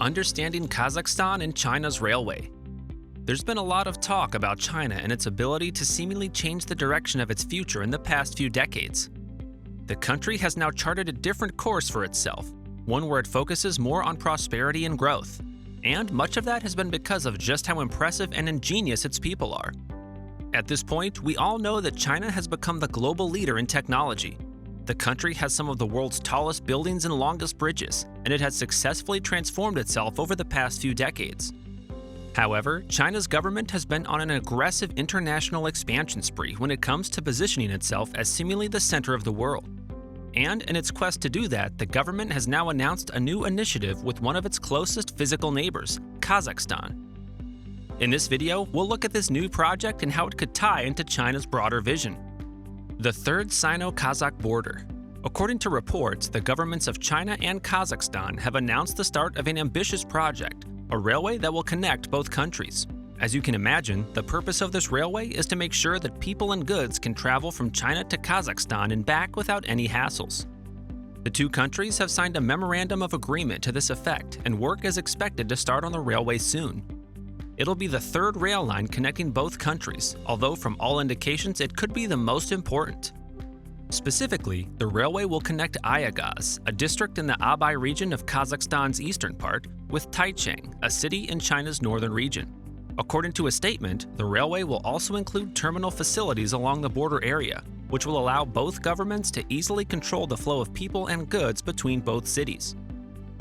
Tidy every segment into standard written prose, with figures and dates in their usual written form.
Understanding Kazakhstan and China's railway. There's been a lot of talk about China and its ability to seemingly change the direction of its future in the past few decades. The country has now charted a different course for itself, one where it focuses more on prosperity and growth. And much of that has been because of just how impressive and ingenious its people are. At this point, we all know that China has become the global leader in technology. The country has some of the world's tallest buildings and longest bridges, and it has successfully transformed itself over the past few decades. However, China's government has been on an aggressive international expansion spree when it comes to positioning itself as seemingly the center of the world. And in its quest to do that, the government has now announced a new initiative with one of its closest physical neighbors, Kazakhstan. In this video, we'll look at this new project and how it could tie into China's broader vision. The Third Sino-Kazakh Border. According to reports, the governments of China and Kazakhstan have announced the start of an ambitious project, a railway that will connect both countries. As you can imagine, the purpose of this railway is to make sure that people and goods can travel from China to Kazakhstan and back without any hassles. The two countries have signed a memorandum of agreement to this effect, and work is expected to start on the railway soon. It'll be the third rail line connecting both countries, although from all indications it could be the most important. Specifically, the railway will connect Ayagaz, a district in the Abai region of Kazakhstan's eastern part, with Taichung, a city in China's northern region. According to a statement, the railway will also include terminal facilities along the border area, which will allow both governments to easily control the flow of people and goods between both cities.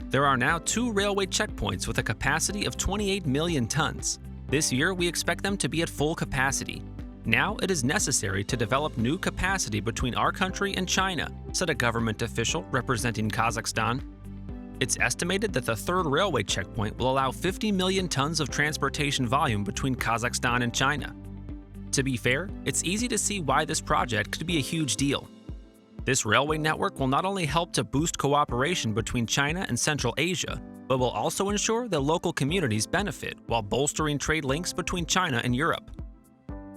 There are now 2 railway checkpoints with a capacity of 28 million tons. This year, we expect them to be at full capacity. Now it is necessary to develop new capacity between our country and China, said a government official representing Kazakhstan. It's estimated that the third railway checkpoint will allow 50 million tons of transportation volume between Kazakhstan and China. To be fair, it's easy to see why this project could be a huge deal. This railway network will not only help to boost cooperation between China and Central Asia, but will also ensure that local communities benefit while bolstering trade links between China and Europe.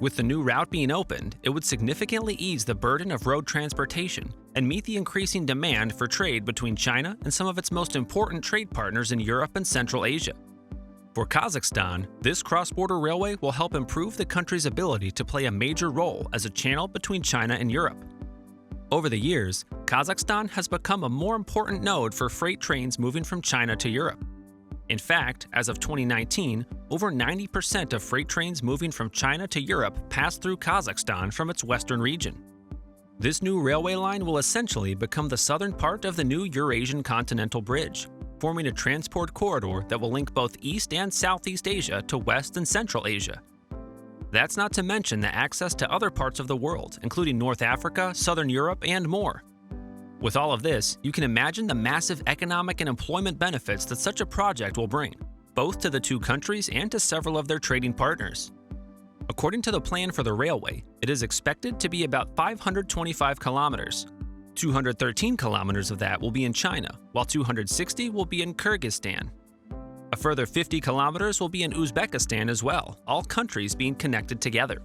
With the new route being opened, it would significantly ease the burden of road transportation and meet the increasing demand for trade between China and some of its most important trade partners in Europe and Central Asia. For Kazakhstan, this cross-border railway will help improve the country's ability to play a major role as a channel between China and Europe. Over the years, Kazakhstan has become a more important node for freight trains moving from China to Europe. In fact, as of 2019, over 90% of freight trains moving from China to Europe passed through Kazakhstan from its western region. This new railway line will essentially become the southern part of the new Eurasian Continental Bridge, forming a transport corridor that will link both East and Southeast Asia to West and Central Asia. That's not to mention the access to other parts of the world, including North Africa, Southern Europe, and more. With all of this, you can imagine the massive economic and employment benefits that such a project will bring, both to the two countries and to several of their trading partners. According to the plan for the railway, it is expected to be about 525 kilometers. 213 kilometers of that will be in China, while 260 will be in Kyrgyzstan. A further 50 kilometers will be in Uzbekistan as well, all countries being connected together.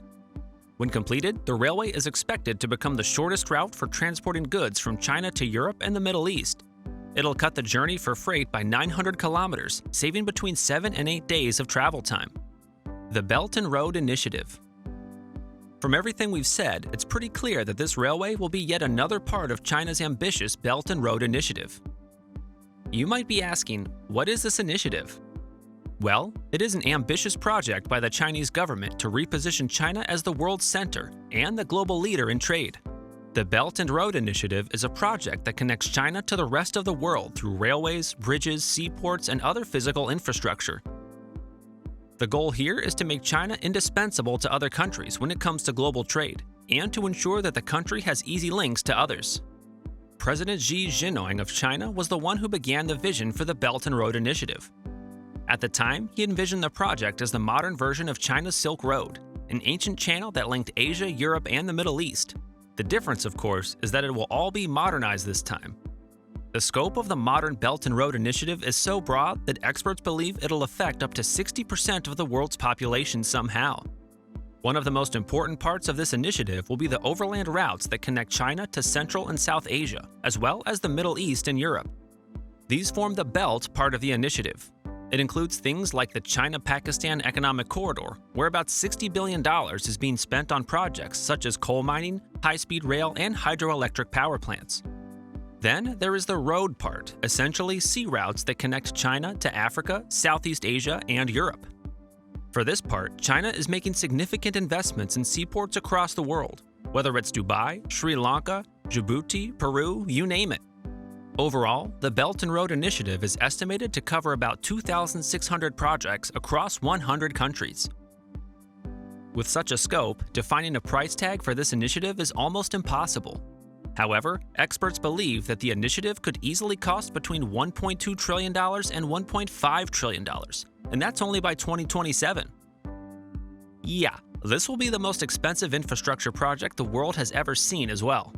When completed, the railway is expected to become the shortest route for transporting goods from China to Europe and the Middle East. It'll cut the journey for freight by 900 kilometers, saving between 7 and 8 days of travel time. The Belt and Road Initiative. From everything we've said, it's pretty clear that this railway will be yet another part of China's ambitious Belt and Road Initiative. You might be asking, what is this initiative? Well, it is an ambitious project by the Chinese government to reposition China as the world's center and the global leader in trade. The Belt and Road Initiative is a project that connects China to the rest of the world through railways, bridges, seaports, and other physical infrastructure. The goal here is to make China indispensable to other countries when it comes to global trade, and to ensure that the country has easy links to others. President Xi Jinping of China was the one who began the vision for the Belt and Road Initiative. At the time, he envisioned the project as the modern version of China's Silk Road, an ancient channel that linked Asia, Europe, and the Middle East. The difference, of course, is that it will all be modernized this time. The scope of the modern Belt and Road Initiative is so broad that experts believe it'll affect up to 60% of the world's population somehow. One of the most important parts of this initiative will be the overland routes that connect China to Central and South Asia, as well as the Middle East and Europe. These form the Belt part of the initiative. It includes things like the China-Pakistan Economic Corridor, where about $60 billion is being spent on projects such as coal mining, high-speed rail, and hydroelectric power plants. Then there is the road part, essentially sea routes that connect China to Africa, Southeast Asia, and Europe. For this part, China is making significant investments in seaports across the world, whether it's Dubai, Sri Lanka, Djibouti, Peru, you name it. Overall, the Belt and Road Initiative is estimated to cover about 2,600 projects across 100 countries. With such a scope, defining a price tag for this initiative is almost impossible. However, experts believe that the initiative could easily cost between $1.2 trillion and $1.5 trillion, and that's only by 2027. Yeah, this will be the most expensive infrastructure project the world has ever seen as well.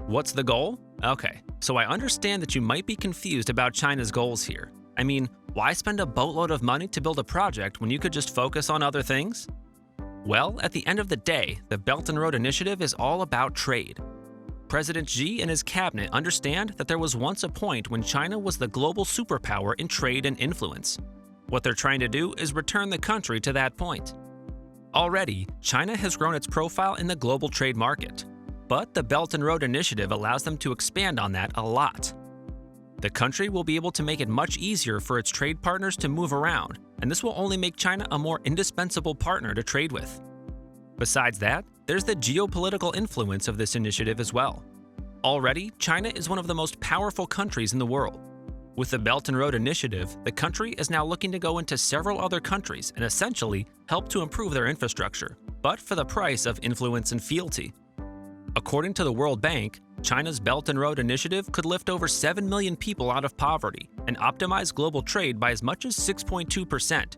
What's the goal? Okay, so I understand that you might be confused about China's goals here. I mean, why spend a boatload of money to build a project when you could just focus on other things? Well, at the end of the day, the Belt and Road Initiative is all about trade. President Xi and his cabinet understand that there was once a point when China was the global superpower in trade and influence. What they're trying to do is return the country to that point. Already, China has grown its profile in the global trade market, but the Belt and Road Initiative allows them to expand on that a lot. The country will be able to make it much easier for its trade partners to move around, and this will only make China a more indispensable partner to trade with. Besides that, there's the geopolitical influence of this initiative as well. Already, China is one of the most powerful countries in the world. With the Belt and Road Initiative, the country is now looking to go into several other countries and essentially help to improve their infrastructure, but for the price of influence and fealty. According to the World Bank, China's Belt and Road Initiative could lift over 7 million people out of poverty and optimize global trade by as much as 6.2%.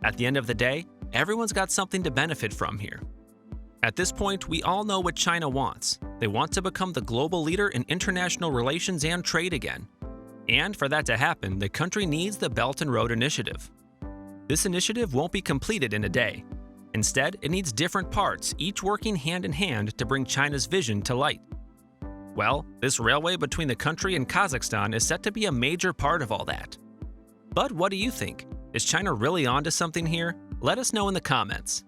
At the end of the day, everyone's got something to benefit from here. At this point, we all know what China wants. They want to become the global leader in international relations and trade again. And for that to happen, the country needs the Belt and Road Initiative. This initiative won't be completed in a day. Instead, it needs different parts, each working hand in hand to bring China's vision to light. Well, this railway between the country and Kazakhstan is set to be a major part of all that. But what do you think? Is China really onto something here? Let us know in the comments.